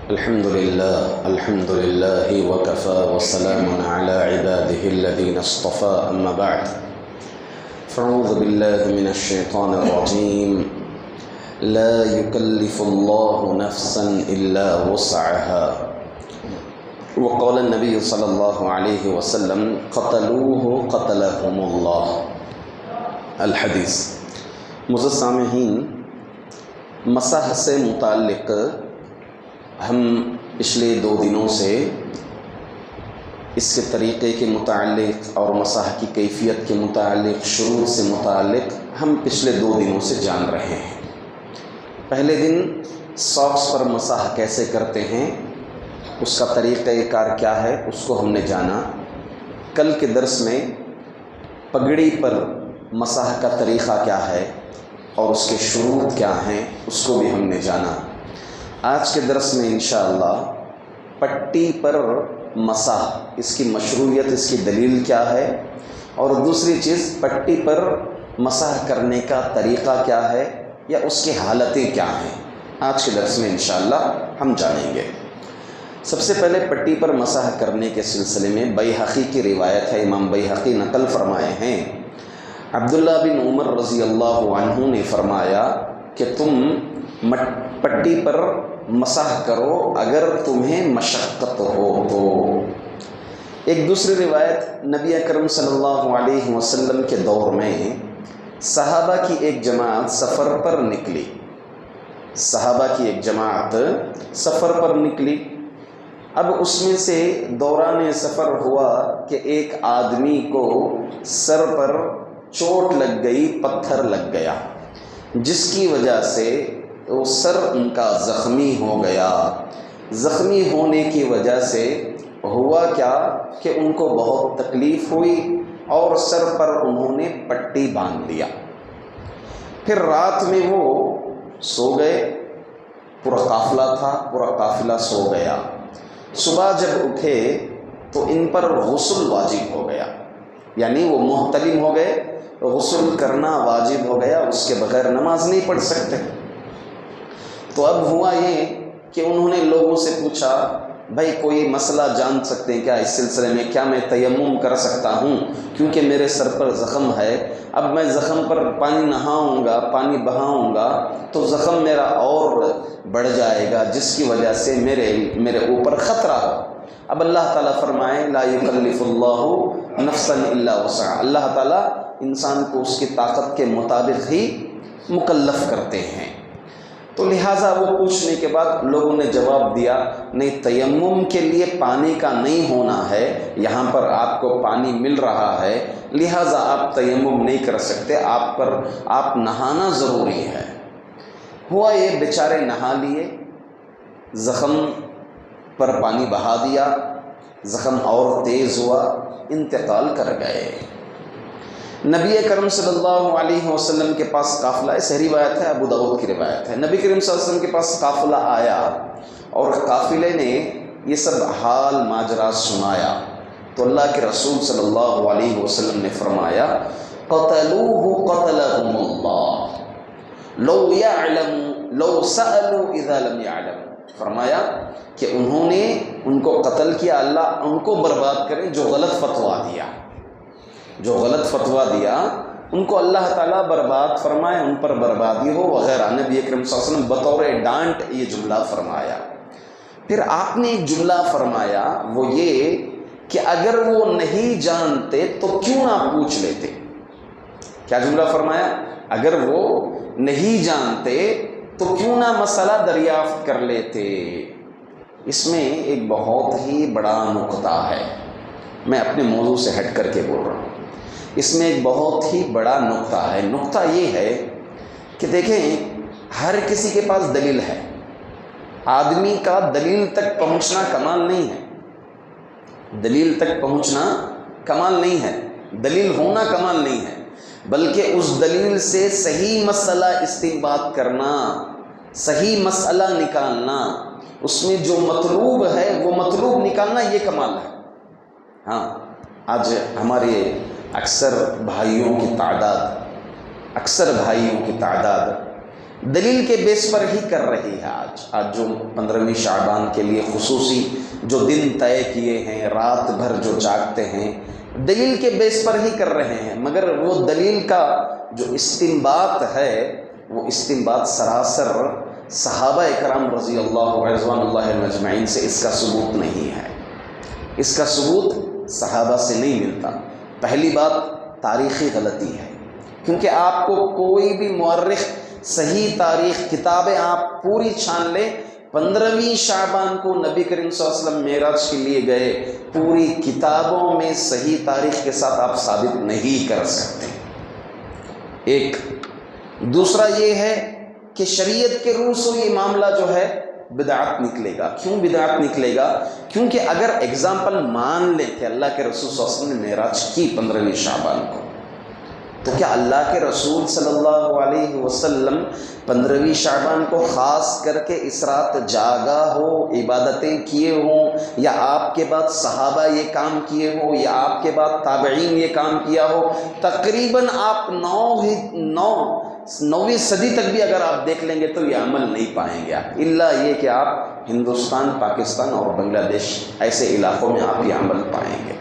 الحمد لله وكفى وسلام على عباده الذين اصطفى أما بعد فأعوذ بالله من الشيطان الرجيم لا يكلف الله نفسا إلا وسعها وقال النبي صلى الله عليه وسلم قتلوه قتلهم الله الحدیث۔ معزز سامعین، مسح سے متعلق ہم پچھلے 2 دنوں سے اس کے طریقے کے متعلق اور مسح کی کیفیت کے متعلق، شروع سے متعلق ہم پچھلے 2 دنوں سے جان رہے ہیں۔ پہلے دن ساکس پر مسح کیسے کرتے ہیں، اس کا طریقہ کار کیا ہے، اس کو ہم نے جانا۔ کل کے درس میں پگڑی پر مسح کا طریقہ کیا ہے اور اس کے شروط کیا ہیں، اس کو بھی ہم نے جانا۔ آج کے درس میں انشاءاللہ پٹی پر مسح، اس کی مشروعیت، اس کی دلیل کیا ہے، اور دوسری چیز پٹی پر مسح کرنے کا طریقہ کیا ہے یا اس کی حالتیں کیا ہیں، آج کے درس میں انشاءاللہ ہم جانیں گے۔ سب سے پہلے پٹی پر مسح کرنے کے سلسلے میں بیہقی کی روایت ہے، امام بیہقی نقل فرمائے ہیں، عبداللہ بن عمر رضی اللہ عنہ نے فرمایا کہ تم پٹی پر مسح کرو اگر تمہیں مشقت ہو تو۔ ایک دوسری روایت، نبی اکرم صلی اللہ علیہ وسلم کے دور میں صحابہ کی ایک جماعت سفر پر نکلی، اب اس میں سے دوران سفر ہوا کہ ایک آدمی کو سر پر چوٹ لگ گئی، پتھر لگ گیا، جس کی وجہ سے وہ سر ان کا زخمی ہو گیا۔ زخمی ہونے کی وجہ سے ہوا کیا کہ ان کو بہت تکلیف ہوئی اور سر پر انہوں نے پٹی باندھ دیا۔ پھر رات میں وہ سو گئے، پورا قافلہ تھا، پورا قافلہ سو گیا۔ صبح جب اٹھے تو ان پر غسل واجب ہو گیا، یعنی وہ محتلم ہو گئے، غسل کرنا واجب ہو گیا، اس کے بغیر نماز نہیں پڑھ سکتے۔ تو اب ہوا یہ کہ انہوں نے لوگوں سے پوچھا، بھائی کوئی مسئلہ جان سکتے ہیں کیا اس سلسلے میں، کیا میں تیمم کر سکتا ہوں، کیونکہ میرے سر پر زخم ہے، اب میں زخم پر پانی نہاؤں گا، پانی بہاؤں گا تو زخم میرا اور بڑھ جائے گا، جس کی وجہ سے میرے اوپر خطرہ ہو۔ اب اللہ تعالیٰ فرمائے لا یکلف اللہ نفسا الا وسعها، اللہ تعالیٰ انسان کو اس کی طاقت کے مطابق ہی مکلف کرتے ہیں۔ تو لہٰذا وہ پوچھنے کے بعد لوگوں نے جواب دیا، نہیں، تیمم کے لیے پانی کا نہیں ہونا ہے، یہاں پر آپ کو پانی مل رہا ہے، لہٰذا آپ تیمم نہیں کر سکتے، آپ نہانا ضروری ہے۔ ہوا یہ بیچارے نہا لیے، زخم پر پانی بہا دیا، زخم اور تیز ہوا، انتقال کر گئے۔ نبی کرم صلی اللہ علیہ وسلم کے پاس قافلہ، اس روایت ہے، ابو داؤد کی روایت ہے، نبی کریم صلی اللہ علیہ وسلم کے پاس قافلہ آیا اور قافلے نے یہ سب حال ماجرا سنایا تو اللہ کے رسول صلی اللہ علیہ وسلم نے فرمایا قتلوه قتلهم اللہ لو سألوا اذا لم يعلم، فرمایا کہ انہوں نے ان کو قتل کیا، اللہ ان کو برباد کرے جو غلط فتویٰ دیا، ان کو اللہ تعالیٰ برباد فرمائے، ان پر بربادی ہو وغیرہ۔ نبی اکرم صلی اللہ علیہ وسلم بطور ڈانٹ یہ جملہ فرمایا۔ پھر آپ نے ایک جملہ فرمایا، وہ یہ کہ اگر وہ نہیں جانتے تو کیوں نہ پوچھ لیتے۔ کیا جملہ فرمایا؟ اگر وہ نہیں جانتے تو کیوں نہ مسئلہ دریافت کر لیتے۔ اس میں ایک بہت ہی بڑا نقطہ ہے، میں اپنے موضوع سے ہٹ کر کے بول رہا ہوں، اس میں ایک بہت ہی بڑا نقطہ ہے۔ نقطہ یہ ہے کہ دیکھیں، ہر کسی کے پاس دلیل ہے، آدمی کا دلیل تک پہنچنا کمال نہیں ہے، دلیل تک پہنچنا کمال نہیں ہے، دلیل ہونا کمال نہیں ہے، بلکہ اس دلیل سے صحیح مسئلہ استنباط کرنا، صحیح مسئلہ نکالنا، اس میں جو مطلوب ہے وہ مطلوب نکالنا، یہ کمال ہے۔ ہاں، آج ہمارے اکثر بھائیوں کی تعداد دلیل کے بیس پر ہی کر رہی ہے۔ آج جو 15ویں شعبان کے لیے خصوصی جو دن طے کیے ہیں، رات بھر جو جاگتے ہیں، دلیل کے بیس پر ہی کر رہے ہیں، مگر وہ دلیل کا جو استنباط ہے وہ استنباط سراسر صحابہ اکرام رضی اللہ رضوان اللہ اجمعین سے اس کا ثبوت نہیں ہے، اس کا ثبوت صحابہ سے نہیں ملتا۔ پہلی بات تاریخی غلطی ہے، کیونکہ آپ کو کوئی بھی مورخ صحیح تاریخ کتابیں آپ پوری چھان لیں، 15ویں شعبان کو نبی کریم صلی اللہ علیہ وسلم معراج کے لیے گئے، پوری کتابوں میں صحیح تاریخ کے ساتھ آپ ثابت نہیں کر سکتے۔ ایک دوسرا یہ ہے کہ شریعت کے روح سے یہ معاملہ جو ہے بدعت نکلے گا۔ کیوں بدعت نکلے گا؟ کیونکہ اگر ایگزامپل مان لیں کہ اللہ کے رسول صلی اللہ علیہ وسلم نے معراج کی 15ویں شعبان کو، تو کیا اللہ کے رسول صلی اللہ علیہ وسلم 15ویں شعبان کو خاص کر کے اس رات جاگا ہو، عبادتیں کیے ہوں، یا آپ کے بعد صحابہ یہ کام کیے ہو، یا آپ کے بعد تابعین یہ کام کیا ہو؟ تقریباً آپ 9ویں صدی تک بھی اگر آپ دیکھ لیں گے تو یہ عمل نہیں پائیں گے آپ، الا یہ کہ آپ ہندوستان، پاکستان اور بنگلہ دیش ایسے علاقوں میں آپ یہ عمل پائیں گے۔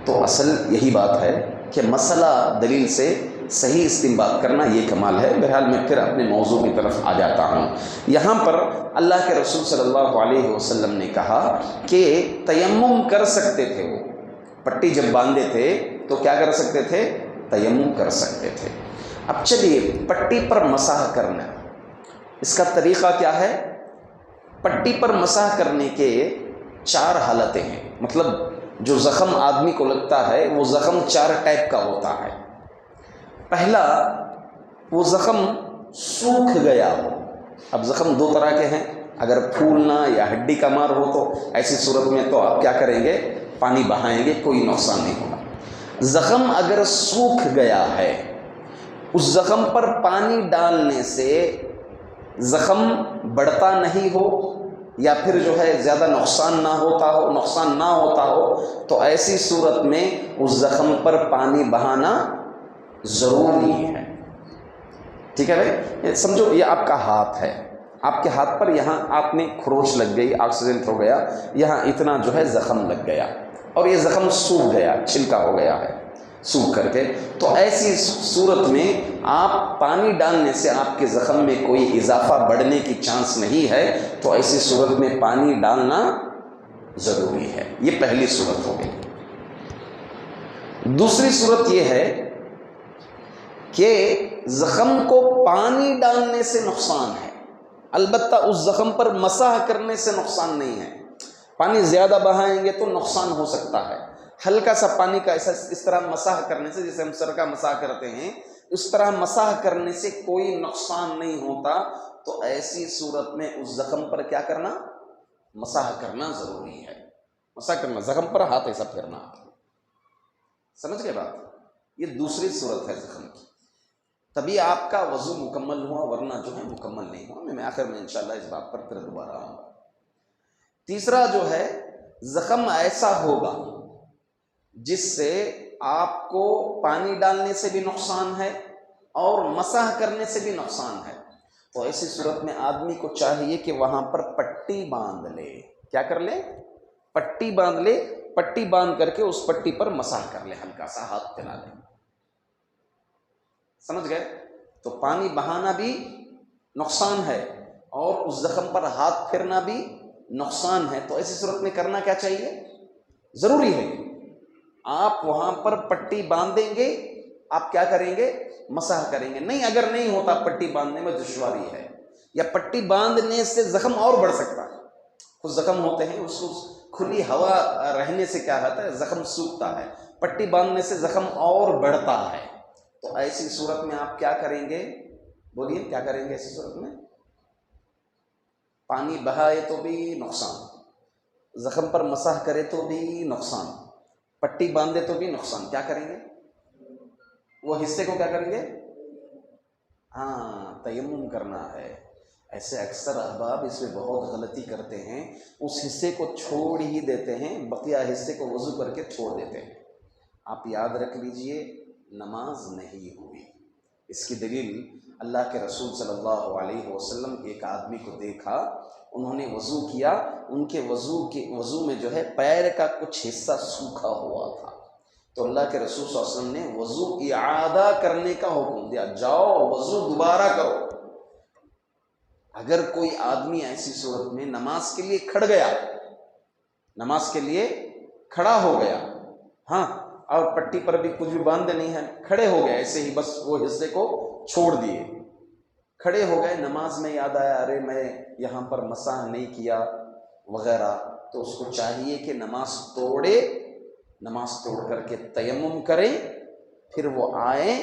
تو اصل یہی بات ہے کہ مسئلہ دلیل سے صحیح استنباط کرنا یہ کمال ہے۔ بہرحال میں پھر اپنے موضوع کی طرف آ جاتا ہوں۔ یہاں پر اللہ کے رسول صلی اللہ علیہ وسلم نے کہا کہ تیمم کر سکتے تھے، وہ پٹی جب باندھے تھے تو کیا کر سکتے تھے؟ تیمم کر سکتے تھے۔ اب چلیے پٹی پر مسح کرنا، اس کا طریقہ کیا ہے؟ پٹی پر مسح کرنے کے 4 حالتیں ہیں، مطلب جو زخم آدمی کو لگتا ہے وہ زخم 4 ٹائپ کا ہوتا ہے۔ پہلا، وہ زخم سوکھ گیا ہو۔ اب زخم 2 طرح کے ہیں، اگر پھولنا یا ہڈی کا مار ہو تو ایسی صورت میں تو آپ کیا کریں گے؟ پانی بہائیں گے، کوئی نقصان نہیں ہوگا۔ زخم اگر سوکھ گیا ہے، اس زخم پر پانی ڈالنے سے زخم بڑھتا نہیں ہو یا پھر جو ہے زیادہ نقصان نہ ہوتا ہو تو ایسی صورت میں اس زخم پر پانی بہانا ضروری ہے۔ ٹھیک ہے بھائی؟ سمجھو یہ آپ کا ہاتھ ہے، آپ کے ہاتھ پر یہاں آپ میں خروچ لگ گئی، ایکسیڈنٹ ہو گیا، یہاں اتنا جو ہے زخم لگ گیا اور یہ زخم سوکھ گیا، چھلکا ہو گیا ہے سوکھ کر کے، تو ایسی صورت میں آپ پانی ڈالنے سے آپ کے زخم میں کوئی اضافہ بڑھنے کی چانس نہیں ہے، تو ایسی صورت میں پانی ڈالنا ضروری ہے۔ یہ پہلی صورت ہو گئی۔ دوسری صورت یہ ہے کہ زخم کو پانی ڈالنے سے نقصان ہے، البتہ اس زخم پر مسح کرنے سے نقصان نہیں ہے۔ پانی زیادہ بہائیں گے تو نقصان ہو سکتا ہے، ہلکا سا پانی کا اس طرح مسح کرنے سے، جیسے ہم سر کا مسح کرتے ہیں اس طرح مسح کرنے سے کوئی نقصان نہیں ہوتا، تو ایسی صورت میں اس زخم پر کیا کرنا؟ مسح کرنا ضروری ہے۔ مسح کرنا، زخم پر ہاتھ ایسا پھیرنا، سمجھ گئے بات؟ یہ دوسری صورت ہے زخم کی، تبھی آپ کا وضو مکمل ہوا، ورنہ جو ہے مکمل نہیں ہوا۔ میں آخر میں انشاءاللہ اس بات پر پھر دوبارہ آؤں گا۔ تیسرا جو ہے، زخم ایسا ہوگا جس سے آپ کو پانی ڈالنے سے بھی نقصان ہے اور مسح کرنے سے بھی نقصان ہے، تو ایسی صورت میں آدمی کو چاہیے کہ وہاں پر پٹی باندھ لے۔ کیا کر لے؟ پٹی باندھ لے، پٹی باندھ کر کے اس پٹی پر مسح کر لے، ہلکا سا ہاتھ پھیلا لے۔ سمجھ گئے؟ تو پانی بہانا بھی نقصان ہے اور اس زخم پر ہاتھ پھیرنا بھی نقصان ہے، تو ایسی صورت میں کرنا کیا چاہیے؟ ضروری ہے آپ وہاں پر پٹی باندھیں گے، آپ کیا کریں گے؟ مسح کریں گے۔ نہیں، اگر نہیں ہوتا، پٹی باندھنے میں دشواری ہے یا پٹی باندھنے سے زخم اور بڑھ سکتا ہے، کچھ زخم ہوتے ہیں اس کو کھلی ہوا رہنے سے کیا ہوتا ہے؟ زخم سوکھتا ہے، پٹی باندھنے سے زخم اور بڑھتا ہے، تو ایسی صورت میں آپ کیا کریں گے؟ بولیے کیا کریں گے ایسی صورت میں؟ پانی بہائے تو بھی نقصان، زخم پر مسح کرے تو بھی نقصان، پٹی باندھے تو بھی نقصان۔ کیا کریں گے؟ وہ حصے کو کیا کریں گے؟ تیمم کرنا ہے۔ ایسے اکثر احباب اس میں بہت غلطی کرتے ہیں، اس حصے کو چھوڑ ہی دیتے ہیں، بقیہ حصے کو وضو کر کے چھوڑ دیتے ہیں۔ آپ یاد رکھ لیجئے، نماز نہیں ہوئی۔ اس کی دلیل اللہ کے رسول صلی اللہ علیہ وسلم ایک آدمی کو دیکھا، انہوں نے وضو کیا، ان کے وضو میں جو ہے پیر کا کچھ حصہ سوکھا ہوا تھا، تو اللہ کے رسول صلی اللہ علیہ وسلم نے وضو اعادہ کرنے کا حکم دیا، جاؤ وضو دوبارہ کرو۔ اگر کوئی آدمی ایسی صورت میں نماز کے لیے کھڑ گیا، نماز کے لیے کھڑا ہو گیا، ہاں، اور پٹی پر بھی کچھ بھی باندھ نہیں ہے، کھڑے ہو گئے ایسے ہی، بس وہ حصے کو چھوڑ دیے، کھڑے ہو گئے، نماز میں یاد آیا ارے میں یہاں پر مسح نہیں کیا وغیرہ، تو اس کو چاہیے کہ نماز توڑ کر کے تیمم کریں، پھر وہ آئیں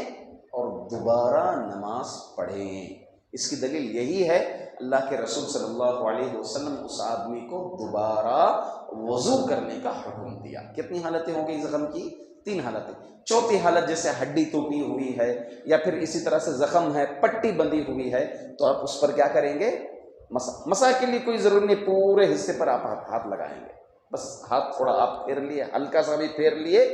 اور دوبارہ نماز پڑھیں۔ اس کی دلیل یہی ہے، اللہ کے رسول صلی اللہ علیہ وسلم اس آدمی کو دوبارہ وضو کرنے کا حکم دیا۔ کتنی حالتیں ہو گئی زخم کی؟ 3 حالتیں۔ چوتھی حالت جیسے ہڈی ٹوٹی ہوئی ہے یا پھر اسی طرح سے زخم ہے، پٹی بندھی ہوئی ہے، تو آپ اس پر کیا کریں گے؟ مسح کے لیے کوئی ضروری نہیں، پورے حصے پر آپ ہاتھ لگائیں گے، بس ہاتھ تھوڑا آپ پھیر لیے، ہلکا سا بھی پھیر لیے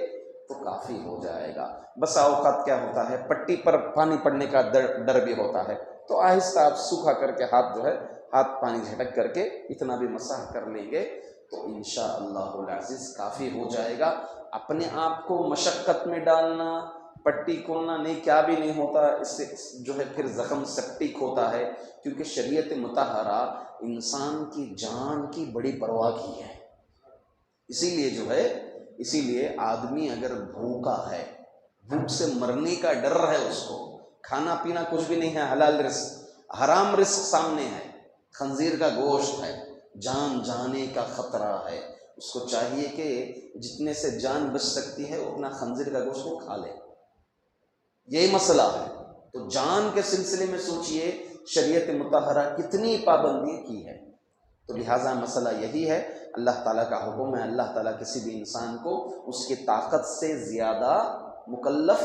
تو کافی ہو جائے گا۔ بس اوقات کیا ہوتا ہے، پٹی پر پانی پڑنے کا ڈر بھی ہوتا ہے، تو آہستہ آپ سوکھا کر کے ہاتھ پانی جھٹک کر کے اتنا بھی مسح کر لیں گے تو انشاءاللہ العزیز کافی ہو جائے گا۔ اپنے آپ کو مشقت میں ڈالنا، پٹی کھولنا نہیں، کیا بھی نہیں ہوتا، اس سے جو ہے پھر زخم سیپٹک ہوتا ہے، کیونکہ شریعت مطہرہ انسان کی جان کی بڑی پرواہ کی ہے۔ اسی لیے آدمی اگر بھوکا ہے، بھوک سے مرنے کا ڈر ہے، اس کو کھانا پینا کچھ بھی نہیں ہے، حلال رزق، حرام رزق سامنے ہے، خنزیر کا گوشت ہے، جان جانے کا خطرہ ہے، اس کو چاہیے کہ جتنے سے جان بچ سکتی ہے اتنا خنزیر کا گوشت کو کھا لے، یہی مسئلہ ہے۔ تو جان کے سلسلے میں سوچئے شریعت مطہرہ کتنی پابندی کی ہے، تو لہٰذا مسئلہ یہی ہے، اللہ تعالیٰ کا حکم ہے، اللہ تعالیٰ کسی بھی انسان کو اس کی طاقت سے زیادہ مکلف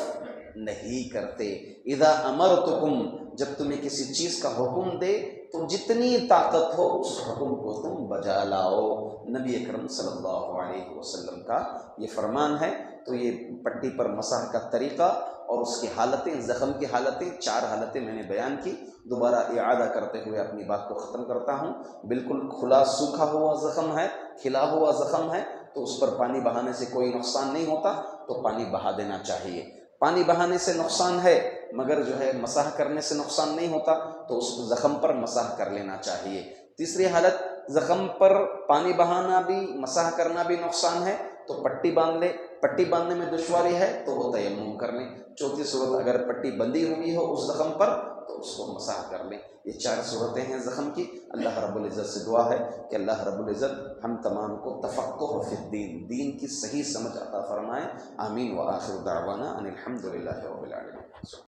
نہیں کرتے۔ اذا امرتکم، جب تمہیں کسی چیز کا حکم دے تو جتنی طاقت ہو اس حکم کو تم بجا لاؤ۔ نبی اکرم صلی اللہ علیہ وسلم کا یہ فرمان ہے۔ تو یہ پٹی پر مسح کا طریقہ اور اس کی حالتیں، زخم کی حالتیں، 4 حالتیں میں نے بیان کی۔ دوبارہ اعادہ کرتے ہوئے اپنی بات کو ختم کرتا ہوں۔ بالکل کھلا سوکھا ہوا زخم ہے، کھلا ہوا زخم ہے، تو اس پر پانی بہانے سے کوئی نقصان نہیں ہوتا، تو پانی بہا دینا چاہیے۔ پانی بہانے سے نقصان ہے مگر جو ہے مسح کرنے سے نقصان نہیں ہوتا، تو اس زخم پر مسح کر لینا چاہیے۔ تیسری حالت، زخم پر پانی بہانا بھی مسح کرنا بھی نقصان ہے تو پٹی باندھ لے، پٹی باندھنے میں دشواری ہے تو وہ تیمم کر لیں۔ چوتھی صورت، اگر پٹی بندھی ہوئی ہو اس زخم پر تو اس کو مسح کر لیں۔ یہ 4 صورتیں ہیں زخم کی۔ اللہ رب العزت سے دعا ہے کہ اللہ رب العزت ہم تمام کو تفقہ فی الدین، دین کی صحیح سمجھ عطا فرمائے۔ آمین۔ وآخر دعوانا ان الحمد للہ رب العالمین۔